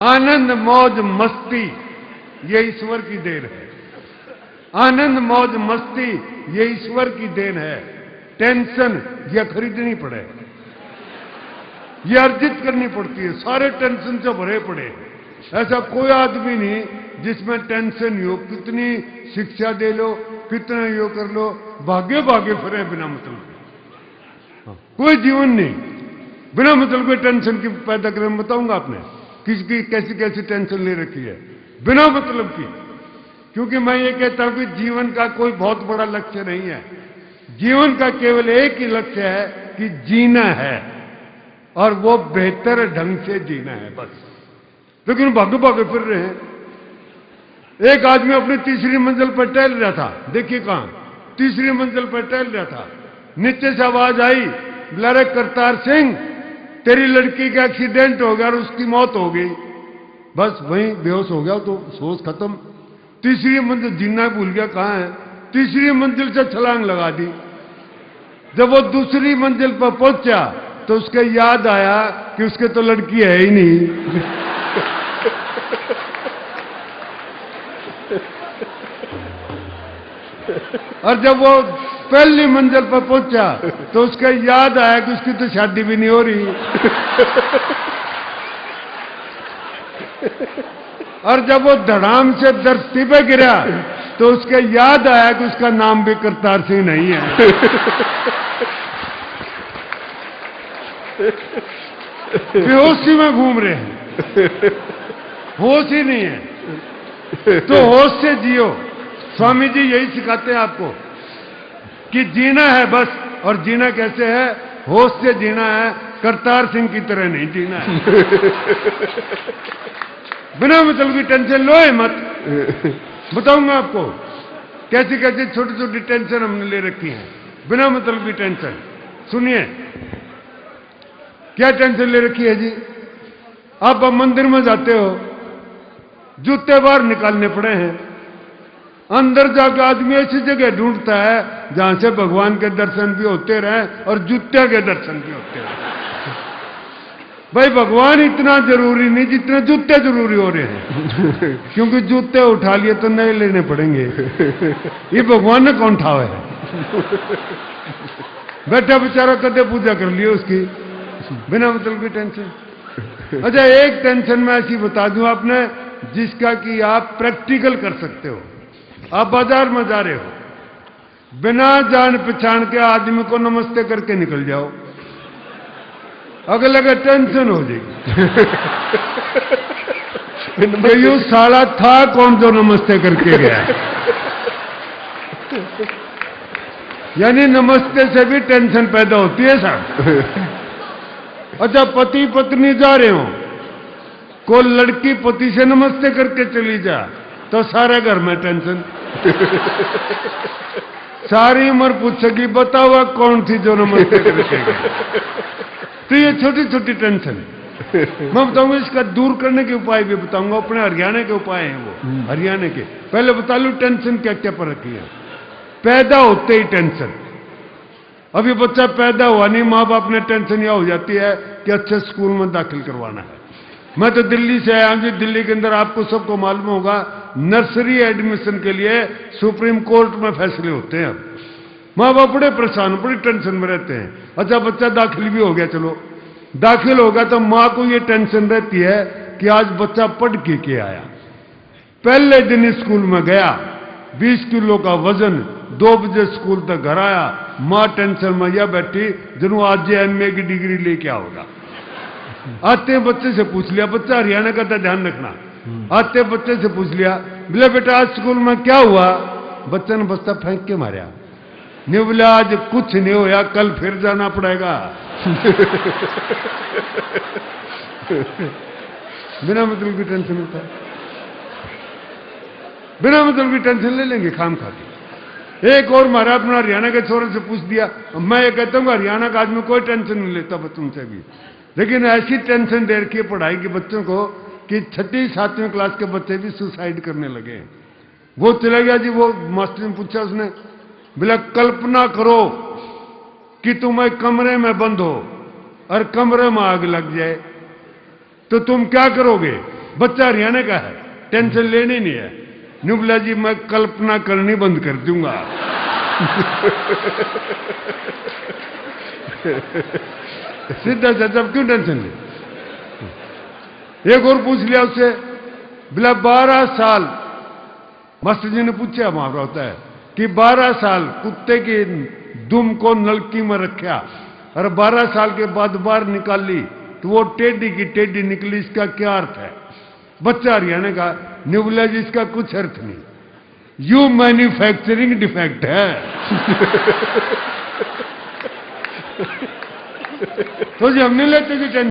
आनंद मौज मस्ती ये ईश्वर की देन है। आनंद मौज मस्ती ये ईश्वर की देन है। टेंशन ये खरीदनी पड़े, ये अर्जित करनी पड़ती है। सारे टेंशन से भरे पड़े। ऐसा कोई आदमी नहीं जिसमें टेंशन हो। कितनी शिक्षा दे लो, कितना यो कर लो, भाग्य भाग्य फिरे बिना मतलब के। कोई जीवन नहीं बिना मतलब के टेंशन की पैदा करें। बताऊंगा आपने किसकी कैसी कैसी टेंशन ले रखी है बिना मतलब की। क्योंकि मैं ये कहता हूं कि जीवन का कोई बहुत बड़ा लक्ष्य नहीं है। जीवन का केवल एक ही लक्ष्य है कि जीना है, और वो बेहतर ढंग से जीना है बस। लेकिन भागे भागे फिर रहे हैं। एक आदमी अपनी तीसरी मंजिल पर टहल रहा था। देखिए कहां, तीसरी मंजिल पर टहल रहा था। नीचे से आवाज आई, बोला करतार सिंह तेरी लड़की का एक्सीडेंट हो गया और उसकी मौत हो गई। बस वहीं बेहोश हो गया तो सोच खत्म। तीसरी मंजिल जीना भूल गया। कहां है? तीसरी मंजिल से छलांग लगा दी। जब वो दूसरी मंजिल पर पहुंचा तो उसके याद आया कि उसके तो लड़की है ही नहीं। और जब वो पहली मंजिल पर पहुंचा तो उसके याद आया कि उसकी तो शादी भी नहीं हो रही। और जब वो धड़ाम से धरती पे गिरा तो उसके याद आया कि उसका नाम भी करतार सिंह नहीं है। बेहोशी में घूम रहे हैं, होश ही नहीं है। तो होश से जियो। स्वामी जी यही सिखाते हैं आपको कि जीना है बस। और जीना कैसे है? होश से जीना है, करतार सिंह की तरह नहीं जीना है। बिना मतलब की टेंशन लो है मत। बताऊंगा आपको कैसी कैसी छोटी छोटी टेंशन हमने ले रखी है बिना मतलब की टेंशन। सुनिए क्या टेंशन ले रखी है जी। आप मंदिर में जाते हो, जूते बाहर निकालने पड़े हैं। अंदर जाकर आदमी ऐसी जगह ढूंढता है जहां से भगवान के दर्शन भी होते रहे और जूते के दर्शन भी होते रहे। भाई भगवान इतना जरूरी नहीं जितने जूते जरूरी हो रहे हैं। क्योंकि जूते उठा लिए तो नए लेने पड़ेंगे। ये भगवान ने कौन ठावा है? बैठा बेचारा कदे पूजा कर लियो उसकी बिना मतलब की टेंशन। अच्छा एक टेंशन मैं ऐसी बता दूं आपने जिसका कि आप प्रैक्टिकल कर सकते हो। आप बाजार में जा रहे हो, बिना जान पहचान के आदमी को नमस्ते करके निकल जाओ, अगर लगे टेंशन हो जाएगी। ये साला था कौन जो नमस्ते करके गया? यानी नमस्ते से भी टेंशन पैदा होती है साहब। अच्छा पति पत्नी जा रहे हो, कोई लड़की पति से नमस्ते करके चली जा तो सारे घर में टेंशन। सारी उम्र पूछेगी बताओ कौन थी जो नमस्ते करके गई। तो ये छोटी छोटी टेंशन मैं बताऊंगा। इसका दूर करने के उपाय भी बताऊंगा। अपने हरियाणा के उपाय हैं वो, हरियाणा के। पहले बता लूं टेंशन क्या क्या पर रखी है। पैदा होते ही टेंशन। अभी बच्चा पैदा हुआ नहीं, माँ बाप ने टेंशन यह हो जाती है कि अच्छे स्कूल में दाखिल करवाना है। मैं तो दिल्ली से आया हूं जी। दिल्ली के अंदर आपको सबको मालूम होगा नर्सरी एडमिशन के लिए सुप्रीम कोर्ट में फैसले होते हैं। अब माँ बाप बड़े परेशान, बड़ी टेंशन में रहते हैं। अच्छा बच्चा दाखिल भी हो गया, चलो दाखिल होगा तो माँ को ये टेंशन रहती है कि आज बच्चा पढ़ के आया। पहले दिन स्कूल में गया, 20 किलो का वजन, 2 बजे स्कूल तक घर आया। माँ टेंशन में यह बैठी जरूर आज MA की डिग्री लेके आओगा। आते बच्चे से पूछ लिया, बच्चा हरियाणा का था ध्यान रखना। आते बच्चे से पूछ लिया, बोले बेटा आज स्कूल में क्या हुआ? बच्चे ने बस्ता फेंक के मारा। नहीं बोला आज कुछ नहीं होया, कल फिर जाना पड़ेगा। बिना मतलब की टेंशन होता है। बिना मतलब की टेंशन ले लेंगे खाम खा के। एक और मारा अपना हरियाणा के छोरे से पूछ दिया। मैं ये कहता हूँ हरियाणा का आदमी कोई टेंशन नहीं लेता बच्चों से भी, लेकिन ऐसी टेंशन दे रखी है पढ़ाई के बच्चों को कि 6ठी 7वीं क्लास के बच्चे भी सुसाइड करने लगे। वो चला गया जी। वो मास्टर ने पूछा, उसने बोला कल्पना करो कि तुम एक कमरे में बंद हो और कमरे में आग लग जाए तो तुम क्या करोगे? बच्चा हरियाणा का है, टेंशन लेनी नहीं है। नुबला जी मैं कल्पना करनी बंद कर दूंगा। सीधा चाचा क्यों टेंशन ले। एक और पूछ लिया उससे, बोला 12 साल, मास्टर जी ने पूछा वहां होता है कि 12 साल कुत्ते की दुम को नलकी में रखा और 12 साल के बाद बाहर निकाली तो वो टेढ़ी की टेढ़ी निकली, इसका क्या अर्थ है? बच्चा हरियाणा का, न्यूबला जी इसका कुछ अर्थ नहीं, यू मैन्युफैक्चरिंग डिफेक्ट है। तो जी हम नहीं लेते कि